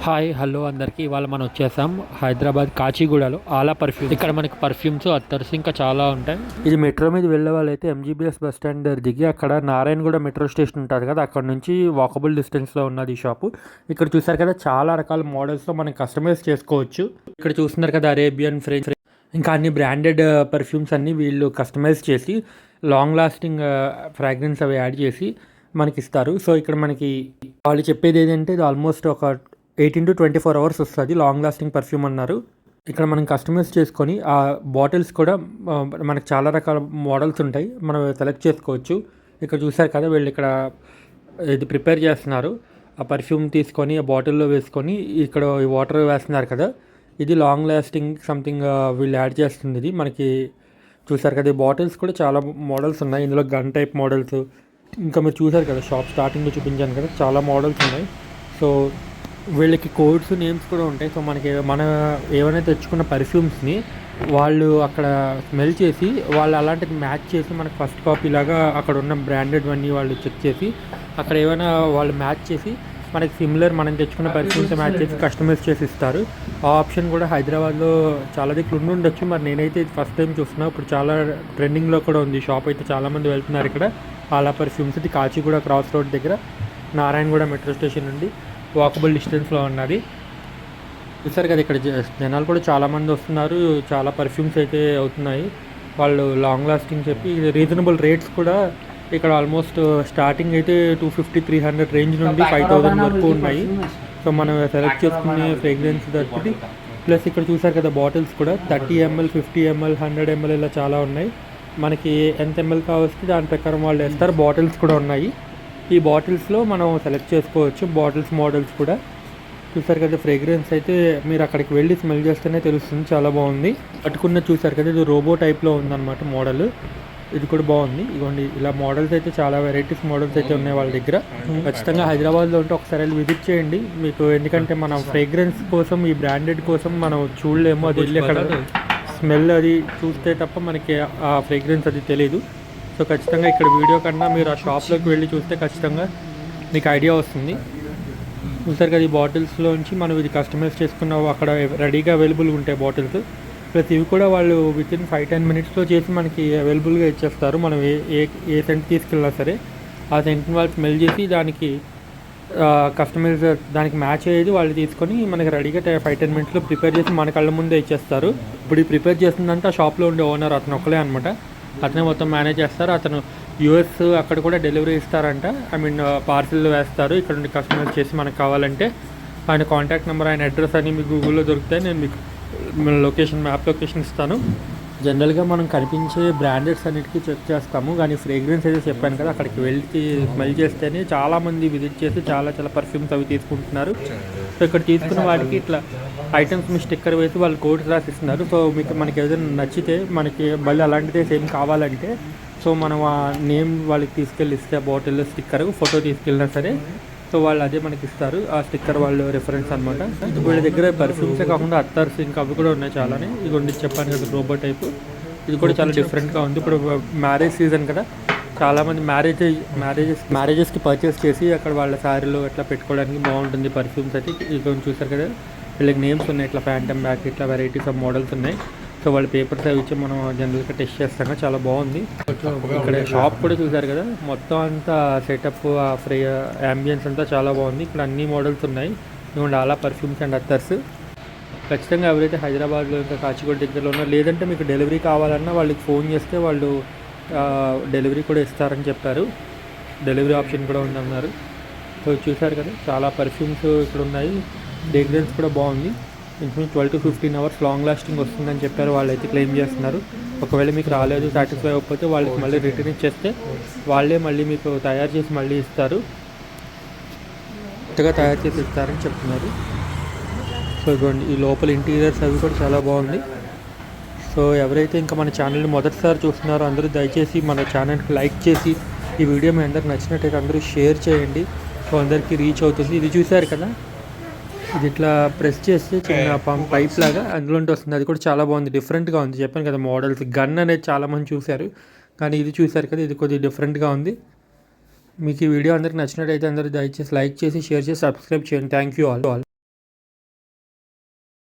Hi hello అందరికీ ఇవాళ మనం వచ్చేసాం హైదరాబాద్ కాచిగూడలో ఆలా పర్ఫ్యూమ్. ఇక్కడ మనకి పర్ఫ్యూమ్స్ అత్తర్స్ ఇంకా చాలా ఉంటాయి. ఇది మెట్రో మీద వెళ్ళే వాళ్ళైతే ఎంజీబీఎస్ బస్ స్టాండ్ దగ్గర దిగి అక్కడ నారాయణగూడ మెట్రో స్టేషన్ ఉంటుంది కదా, అక్కడ నుంచి వాకబుల్ డిస్టెన్స్లో ఉన్నది ఈ షాపు. ఇక్కడ చూసారు కదా చాలా రకాల మోడల్స్లో మనం కస్టమైజ్ చేసుకోవచ్చు. ఇక్కడ చూస్తున్నారు కదా అరేబియన్, ఫ్రెంచ్, ఇంకా అన్ని బ్రాండెడ్ పర్ఫ్యూమ్స్ అన్నీ వీళ్ళు కస్టమైజ్ చేసి లాంగ్ లాస్టింగ్ ఫ్రాగ్రెన్స్ అవి యాడ్ చేసి మనకి ఇస్తారు. సో ఇక్కడ మనకి వాళ్ళు చెప్పేది ఏంటంటే ఇది ఆల్మోస్ట్ ఒక 18 to 24 అవర్స్ వస్తుంది లాంగ్ లాస్టింగ్ పర్ఫ్యూమ్ అన్నారు. ఇక్కడ మనం కస్టమైజ్ చేసుకొని ఆ బాటిల్స్ కూడా మనకు చాలా రకాల మోడల్స్ ఉంటాయి, మనం సెలెక్ట్ చేసుకోవచ్చు. ఇక్కడ చూసారు కదా వీళ్ళు ఇక్కడ ఇది ప్రిపేర్ చేస్తున్నారు. ఆ పర్ఫ్యూమ్ తీసుకొని ఆ బాటిల్లో వేసుకొని ఇక్కడ ఈ వాటర్ వేస్తున్నారు కదా, ఇది లాంగ్ లాస్టింగ్ సంథింగ్ వీళ్ళు యాడ్ చేస్తుంది. ఇది మనకి చూసారు కదా, ఈ బాటిల్స్ కూడా చాలా మోడల్స్ ఉన్నాయి. ఇందులో గన్ టైప్ మోడల్స్, ఇంకా మీరు చూసారు కదా షాప్ స్టార్టింగ్లో చూపించాను కదా, చాలా మోడల్స్ ఉన్నాయి. సో వీళ్ళకి కోడ్స్, నేమ్స్ కూడా ఉంటాయి. సో మనకి మన ఏమైనా తెచ్చుకున్న పర్ఫ్యూమ్స్ని వాళ్ళు అక్కడ స్మెల్ చేసి వాళ్ళు అలాంటిది మ్యాచ్ చేసి మనకు ఫస్ట్ కాపీ లాగా అక్కడ ఉన్న బ్రాండెడ్ అన్నీ వాళ్ళు చెక్ చేసి అక్కడ ఏమైనా వాళ్ళు మ్యాచ్ చేసి మనకి సిమిలర్ మనం తెచ్చుకున్న పర్ఫ్యూమ్స్ మ్యాచ్ చేసి కస్టమైజ్ చేసి ఇస్తారు. ఆ ఆప్షన్ కూడా హైదరాబాద్లో చాలా దగ్గర ఉండొచ్చు. మరి నేనైతే ఇది ఫస్ట్ టైం చూస్తున్నాను. ఇప్పుడు చాలా ట్రెండింగ్లో కూడా ఉంది షాప్, అయితే చాలామంది వెళ్తున్నారు ఇక్కడ. ఆలా పర్ఫ్యూమ్స్ ఇది కాచిగూడ క్రాస్ రోడ్ దగ్గర నారాయణగూడ మెట్రో స్టేషన్ నుండి వాకబుల్ డిస్టెన్స్లో ఉన్నది. చూసారు కదా ఇక్కడ జనాలు కూడా చాలామంది వస్తున్నారు. చాలా పర్ఫ్యూమ్స్ అయితే అవుతున్నాయి. వాళ్ళు లాంగ్ లాస్టింగ్ చెప్పి రీజనబుల్ రేట్స్ కూడా ఇక్కడ ఆల్మోస్ట్ స్టార్టింగ్ అయితే 250-300 రేంజ్ నుండి 5000 వరకు ఉన్నాయి. సో మనం సెలెక్ట్ చేసుకునే ఫ్రేగ్రెన్స్ దొరికి ప్లస్ ఇక్కడ చూసారు కదా బాటిల్స్ కూడా 30 ml, 50 ml, 100 ml ఇలా చాలా ఉన్నాయి. మనకి ఎంత ఎంఎల్ కావస్తే దాని ప్రకారం వాళ్ళు వేస్తారు. బాటిల్స్ కూడా ఉన్నాయి. ఈ బాటిల్స్లో మనం సెలెక్ట్ చేసుకోవచ్చు బాటిల్స్ మోడల్స్ కూడా. చూసారు కదా ఫ్రేగ్రెన్స్ అయితే మీరు అక్కడికి వెళ్ళి స్మెల్ చేస్తేనే తెలుస్తుంది, చాలా బాగుంది. పట్టుకున్న చూసారు కదా ఇది రోబో టైప్లో ఉందన్నమాట మోడల్. ఇది కూడా బాగుంది. ఇదిగోండి ఇలా మోడల్స్ అయితే చాలా వెరైటీస్ మోడల్స్ అయితే ఉన్నాయి వాళ్ళ దగ్గర. ఖచ్చితంగా హైదరాబాద్లో ఉంటే ఒకసారి వెళ్ళి విజిట్ చేయండి మీకు. ఎందుకంటే మనం ఫ్రేగ్రెన్స్ కోసం ఈ బ్రాండెడ్ కోసం మనం చూడలేము, అది వెళ్ళి అక్కడ స్మెల్ అది చూస్తే తప్ప మనకి ఆ ఫ్రేగ్రెన్స్ అది తెలీదు. సో ఖచ్చితంగా ఇక్కడ వీడియో కన్నా మీరు ఆ షాప్లోకి వెళ్ళి చూస్తే ఖచ్చితంగా మీకు ఐడియా వస్తుంది. చూసారు కదా ఈ బాటిల్స్లోంచి మనం ఇది కస్టమైజ్ చేసుకున్న అక్కడ రెడీగా అవైలబుల్గా ఉంటాయి బాటిల్స్. ప్లస్ ఇవి కూడా వాళ్ళు వితిన్ 5-10 మినిట్స్లో చేసి మనకి అవైలబుల్గా ఇచ్చేస్తారు. మనం ఏ సెంట్ తీసుకెళ్ళినా సరే ఆ సెంట్ని వాళ్ళు స్మెల్ చేసి దానికి కస్టమైజ్ దానికి మ్యాచ్ అయ్యేది వాళ్ళు తీసుకొని మనకి రెడీగా 5-10 మినిట్స్లో ప్రిపేర్ చేసి మన కళ్ళ ముందే ఇచ్చేస్తారు. ఇప్పుడు ఈ ప్రిపేర్ చేసిందంటే ఆ షాప్లో ఉండే ఓనర్ అతను ఒక్కలే అనమాట. అతనే మొత్తం మేనేజ్ చేస్తారు. అతను యూఎస్ అక్కడ కూడా డెలివరీ ఇస్తారంట. పార్సిల్ వేస్తారు ఇక్కడ నుండి కస్టమైజ్ చేసి మనకు కావాలంటే. ఆయన కాంటాక్ట్ నెంబర్, ఆయన అడ్రస్ అని మీకు గూగుల్లో దొరుకుతాయి. నేను మీకు మ్యాప్ లొకేషన్ ఇస్తాను. జనరల్గా మనం కనిపించే బ్రాండెడ్స్ అన్నిటికీ చెక్ చేస్తాము, కానీ ఫ్రేగ్రెన్స్ అయితే చెప్పాను కదా అక్కడికి వెళ్ళి స్మెల్ చేస్తేనే చాలామంది విజిట్ చేసి చాలా పర్ఫ్యూమ్స్ అవి తీసుకుంటున్నారు. సో ఇక్కడ తీసుకున్న వాటికి ఇట్లా ఐటమ్స్ మీ స్టిక్కర్ వేసి వాళ్ళు కోడ్స్ రాసిస్తున్నారు. సో మనకి ఏదైనా నచ్చితే మనకి మళ్ళీ అలాంటిదే సేమ్ కావాలంటే సో మనం ఆ నేమ్ వాళ్ళకి తీసుకెళ్ళి ఇస్తే బాటిల్ స్టిక్కర్ ఫోటో తీసుకెళ్ళినా సరే సో వాళ్ళు అదే మనకి ఇస్తారు. ఆ స్టిక్కర్ వాళ్ళు రెఫరెన్స్ అనమాట. వీళ్ళ దగ్గర పర్ఫ్యూమ్సే కాకుండా అత్తర్స్ ఇంకా అవి కూడా ఉన్నాయి చాలానే. ఇది చెప్పాను కదా రోబో టైప్, ఇది కూడా చాలా డిఫరెంట్గా ఉంది. ఇప్పుడు మ్యారేజ్ సీజన్ కదా, చాలామంది మ్యారేజెస్కి పర్చేస్ చేసి అక్కడ వాళ్ళ శారీలో ఎట్లా పెట్టుకోవడానికి బాగుంటుంది పర్ఫ్యూమ్స్ అయితే. ఇది చూసారు కదా వీళ్ళకి నేమ్స్ ఉన్నాయి, ఇట్లా ఫ్యాంటమ్ బ్యాక్, ఇట్లా వెరైటీస్ ఆఫ్ మోడల్స్ ఉన్నాయి. సో వాళ్ళ పేపర్స్ అవి ఇచ్చి మనం జనరల్గా టెస్ట్ చేస్తాం, చాలా బాగుంది. ఇక్కడ షాప్ కూడా చూసారు కదా మొత్తం అంతా సెటప్, యాంబియన్స్ అంతా చాలా బాగుంది. ఇక్కడ అన్ని మోడల్స్ ఉన్నాయి. ఇవ్వండి ఆలా పర్ఫ్యూమ్స్ అండ్ అత్తర్స్. ఖచ్చితంగా ఎవరైతే హైదరాబాద్లో ఇంకా కాచిగూడ దగ్గరలో ఉన్నా, లేదంటే మీకు డెలివరీ కావాలన్నా వాళ్ళకి ఫోన్ చేస్తే వాళ్ళు డెలివరీ కూడా ఇస్తారని చెప్పారు. డెలివరీ ఆప్షన్ కూడా ఉందన్నారు. సో చూసారు కదా చాలా పర్ఫ్యూమ్స్ ఇక్కడ ఉన్నాయి. ఫ్రేగ్రెన్స్ కూడా బాగుంది. ఇంచుమించు 12 to 15 అవర్స్ లాంగ్ లాస్టింగ్ వస్తుందని చెప్పారు, వాళ్ళు అయితే క్లెయిమ్ చేస్తున్నారు. ఒకవేళ మీకు రాలేదు, సాటిస్ఫై అవ్వకపోతే వాళ్ళకి మళ్ళీ రిటర్న్ ఇచ్చేస్తే వాళ్ళే మళ్ళీ మీకు తయారు చేసి మళ్ళీ ఇస్తారు, కొత్తగా తయారు చేసి ఇస్తారని చెప్తున్నారు. సో ఇదిగోండి ఈ లోపల ఇంటీరియర్స్ అవి కూడా చాలా బాగుంది. సో ఎవరైతే ఇంకా మన ఛానల్ని మొదటిసారి చూస్తున్నారో అందరూ దయచేసి మన ఛానల్కి లైక్ చేసి ఈ వీడియో మీ అందరికి నచ్చినట్టయితే అందరూ షేర్ చేయండి. సో అందరికీ రీచ్ అవుతుంది. ఇది చూసారు కదా, ఇది ఇట్లా ప్రెస్ చేస్తే చిన్న పైప్ లాగా అందులో వస్తుంది. అది కూడా చాలా బాగుంది, డిఫరెంట్గా ఉంది. చెప్పాను కదా మోడల్స్ గన్ అనేది చాలామంది చూశారు, కానీ ఇది చూశారు కదా ఇది కొద్దిగా డిఫరెంట్గా ఉంది. మీకు ఈ వీడియో అందరికి నచ్చినట్టయితే అందరూ దయచేసి లైక్ చేసి షేర్ చేసి సబ్స్క్రైబ్ చేయండి. Thank you all.